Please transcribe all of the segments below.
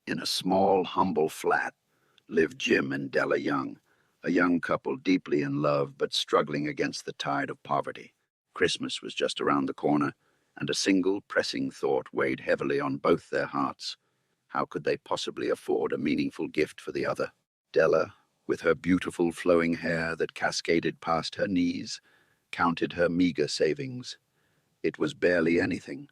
In a small, humble flat lived Jim and Della Young, a young couple deeply in love but struggling against the tide of poverty. Christmas was just around the corner, and a single pressing thought weighed heavily on both their hearts. How could they possibly afford a meaningful gift for the other? Della, with her beautiful flowing hair that cascaded past her knees, counted her meager savings. It was barely anything.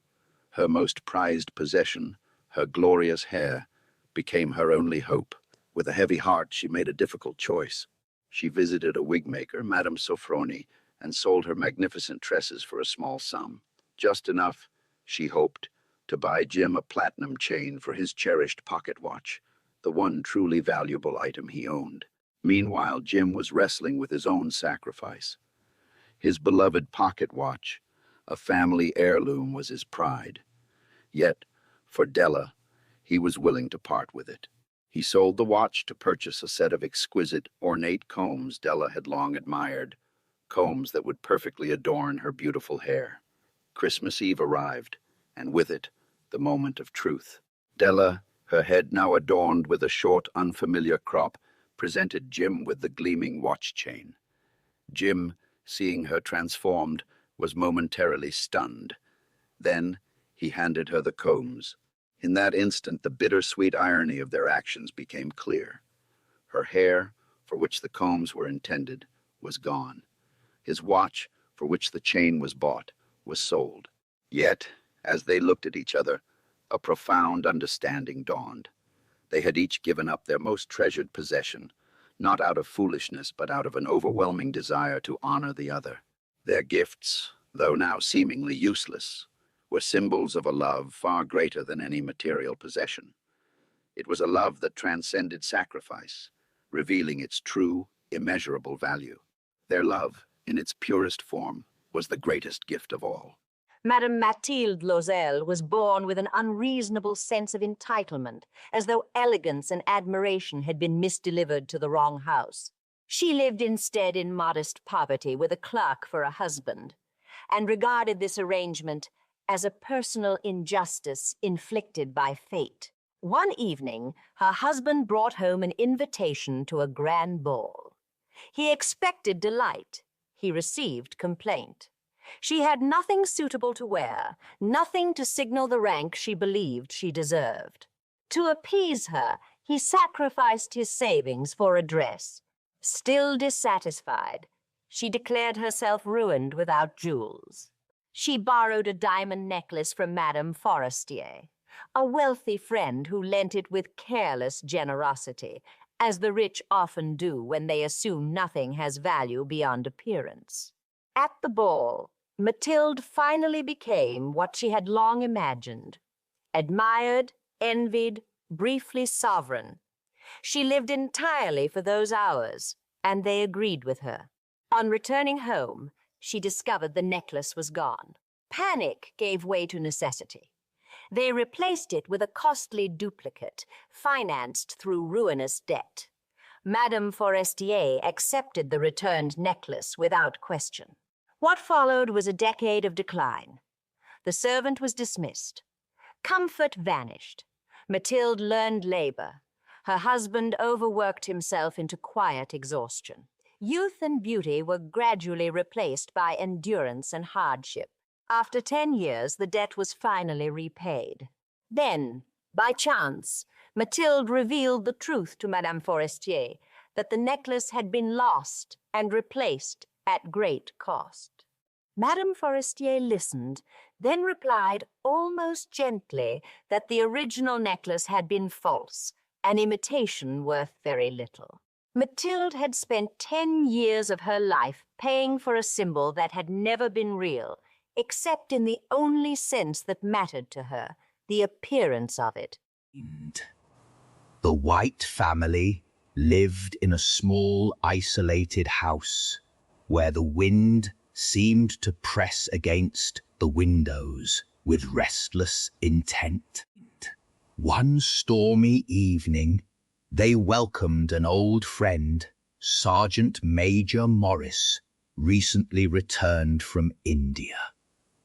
Her most prized possession, her glorious hair, became her only hope. With a heavy heart, she made a difficult choice. She visited a wig-maker, Madame Sofroni, and sold her magnificent tresses for a small sum. Just enough, she hoped, to buy Jim a platinum chain for his cherished pocket watch, the one truly valuable item he owned. Meanwhile, Jim was wrestling with his own sacrifice. His beloved pocket watch, a family heirloom, was his pride. Yet, for Della, he was willing to part with it. He sold the watch to purchase a set of exquisite, ornate combs Della had long admired, combs that would perfectly adorn her beautiful hair. Christmas Eve arrived, and with it, the moment of truth. Della, her head now adorned with a short, unfamiliar crop, presented Jim with the gleaming watch chain. Jim, seeing her transformed, was momentarily stunned. Then he handed her the combs. In that instant, the bittersweet irony of their actions became clear. Her hair, for which the combs were intended, was gone. His watch, for which the chain was bought, was sold. Yet, as they looked at each other, a profound understanding dawned. They had each given up their most treasured possession, not out of foolishness, but out of an overwhelming desire to honor the other. Their gifts, though now seemingly useless, were symbols of a love far greater than any material possession. It was a love that transcended sacrifice, revealing its true, immeasurable value. Their love, in its purest form, was the greatest gift of all. Madame Mathilde Loisel was born with an unreasonable sense of entitlement, as though elegance and admiration had been misdelivered to the wrong house. She lived instead in modest poverty with a clerk for a husband, and regarded this arrangement as a personal injustice inflicted by fate. One evening, her husband brought home an invitation to a grand ball. He expected delight. He received complaint. She had nothing suitable to wear, nothing to signal the rank she believed she deserved. To appease her, he sacrificed his savings for a dress. Still dissatisfied, she declared herself ruined without jewels. She borrowed a diamond necklace from Madame Forestier, a wealthy friend who lent it with careless generosity, as the rich often do when they assume nothing has value beyond appearance. At the ball, Mathilde finally became what she had long imagined: admired, envied, briefly sovereign. She lived entirely for those hours, and they agreed with her. On returning home, she discovered the necklace was gone. Panic gave way to necessity. They replaced it with a costly duplicate, financed through ruinous debt. Madame Forestier accepted the returned necklace without question. What followed was a decade of decline. The servant was dismissed. Comfort vanished. Mathilde learned labor. Her husband overworked himself into quiet exhaustion. Youth and beauty were gradually replaced by endurance and hardship. After 10 years, the debt was finally repaid. Then, by chance, Mathilde revealed the truth to Madame Forestier, that the necklace had been lost and replaced at great cost. Madame Forestier listened, then replied almost gently that the original necklace had been false, an imitation worth very little. Mathilde had spent 10 years of her life paying for a symbol that had never been real, except in the only sense that mattered to her, the appearance of it. The White family lived in a small, isolated house where the wind seemed to press against the windows with restless intent. One stormy evening, they welcomed an old friend, Sergeant Major Morris, recently returned from India.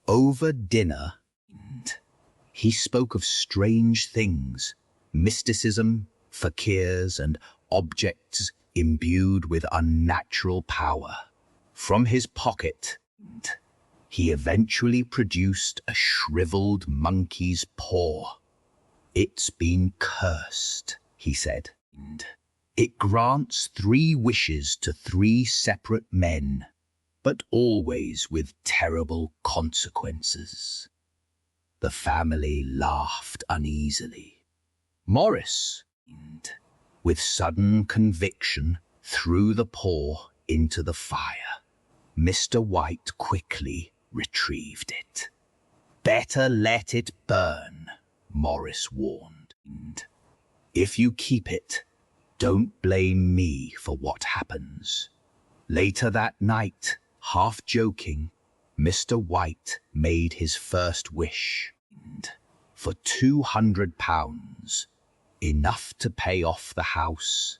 Over dinner, he spoke of strange things, mysticism, fakirs, and objects imbued with unnatural power. From his pocket, he eventually produced a shriveled monkey's paw. "It's been cursed," he said. "It grants 3 wishes to 3 separate men, but always with terrible consequences." The family laughed uneasily. Morris, with sudden conviction, threw the paw into the fire. Mr. White quickly retrieved it. "Better let it burn," Morris warned. "If you keep it, don't blame me for what happens." Later that night, half joking, Mr. White made his first wish. For £200, enough to pay off the house.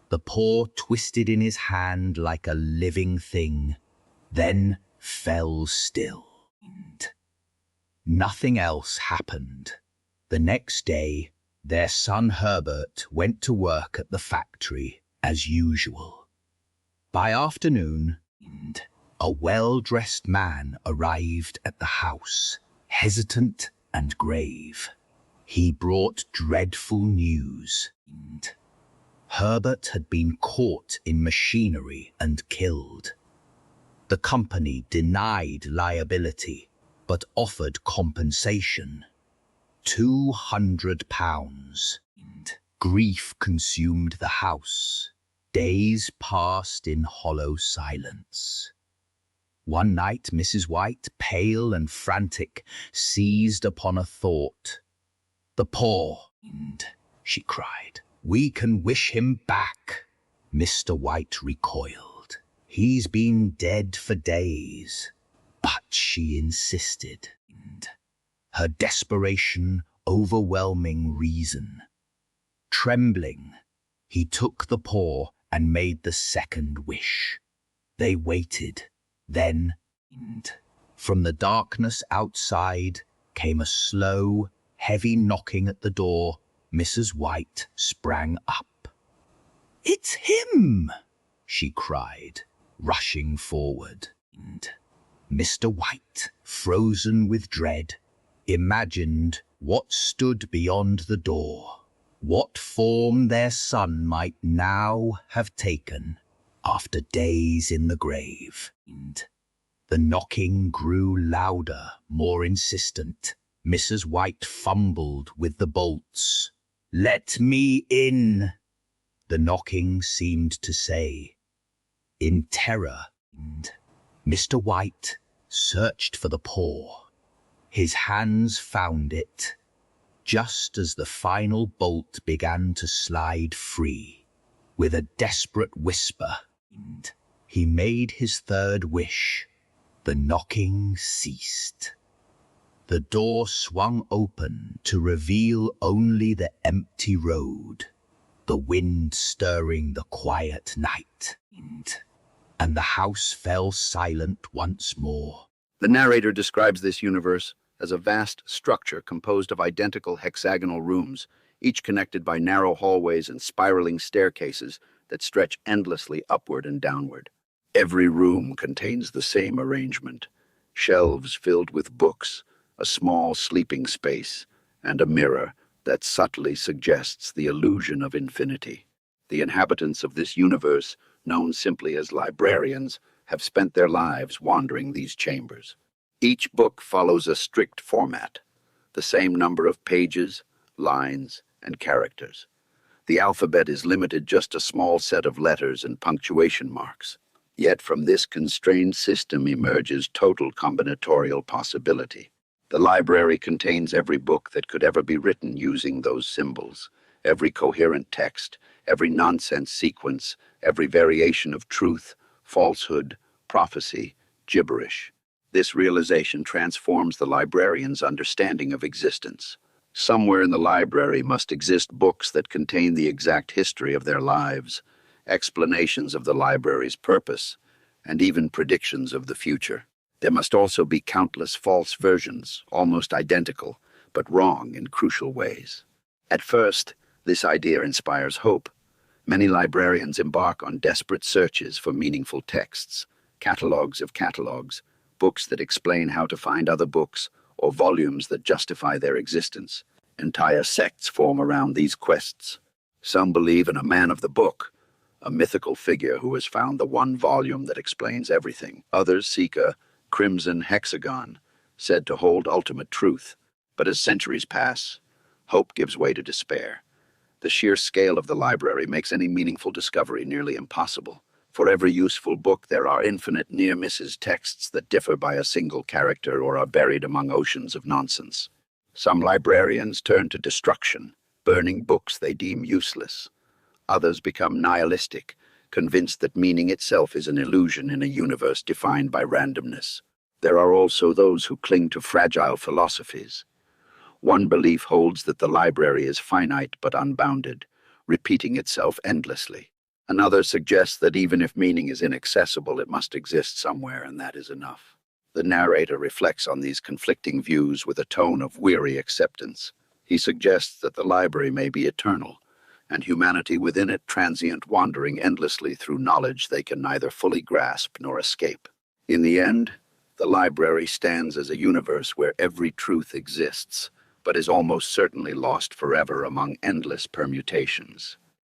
The paw twisted in his hand like a living thing, then fell still. Nothing else happened. The next day, their son Herbert went to work at the factory as usual. By afternoon, a well-dressed man arrived at the house, hesitant and grave. He brought dreadful news. Herbert had been caught in machinery and killed. The company denied liability, but offered compensation. £200. Grief consumed the house. Days passed in hollow silence. One night, Mrs. White, pale and frantic, seized upon a thought. "The paw," she cried. "We can wish him back." Mr. White recoiled. "He's been dead for days." But she insisted. Her desperation overwhelming reason. Trembling, he took the paw and made the second wish. They waited. Then, from the darkness outside, came a slow, heavy knocking at the door. Mrs. White sprang up. "It's him!" she cried, rushing forward. Mr. White, frozen with dread, imagined what stood beyond the door, what form their son might now have taken after days in the grave. The knocking grew louder, more insistent. Mrs. White fumbled with the bolts. "Let me in," the knocking seemed to say. In terror, Mr. White searched for the paw. His hands found it, just as the final bolt began to slide free. With a desperate whisper, he made his third wish. The knocking ceased. The door swung open to reveal only the empty road, the wind stirring the quiet night, and the house fell silent once more. The narrator describes this universe as a vast structure composed of identical hexagonal rooms, each connected by narrow hallways and spiraling staircases that stretch endlessly upward and downward. Every room contains the same arrangement: shelves filled with books, a small sleeping space, and a mirror that subtly suggests the illusion of infinity. The inhabitants of this universe, known simply as librarians, have spent their lives wandering these chambers. Each book follows a strict format, the same number of pages, lines, and characters. The alphabet is limited just a small set of letters and punctuation marks. Yet from this constrained system emerges total combinatorial possibility. The library contains every book that could ever be written using those symbols, every coherent text, every nonsense sequence, every variation of truth, falsehood, prophecy, gibberish. This realization transforms the librarian's understanding of existence. Somewhere in the library must exist books that contain the exact history of their lives, explanations of the library's purpose, and even predictions of the future. There must also be countless false versions, almost identical, but wrong in crucial ways. At first, this idea inspires hope. Many librarians embark on desperate searches for meaningful texts, catalogues of catalogues, books that explain how to find other books, or volumes that justify their existence. Entire sects form around these quests. Some believe in a man of the book, a mythical figure who has found the one volume that explains everything. Others seek a crimson hexagon, said to hold ultimate truth. But as centuries pass, hope gives way to despair. The sheer scale of the library makes any meaningful discovery nearly impossible. For every useful book, there are infinite near misses, texts that differ by a single character or are buried among oceans of nonsense. Some librarians turn to destruction, burning books they deem useless. Others become nihilistic, convinced that meaning itself is an illusion in a universe defined by randomness. There are also those who cling to fragile philosophies. One belief holds that the library is finite but unbounded, repeating itself endlessly. Another suggests that even if meaning is inaccessible, it must exist somewhere, and that is enough. The narrator reflects on these conflicting views with a tone of weary acceptance. He suggests that the library may be eternal, and humanity within it transient, wandering endlessly through knowledge they can neither fully grasp nor escape. In the end, the library stands as a universe where every truth exists, but is almost certainly lost forever among endless permutations.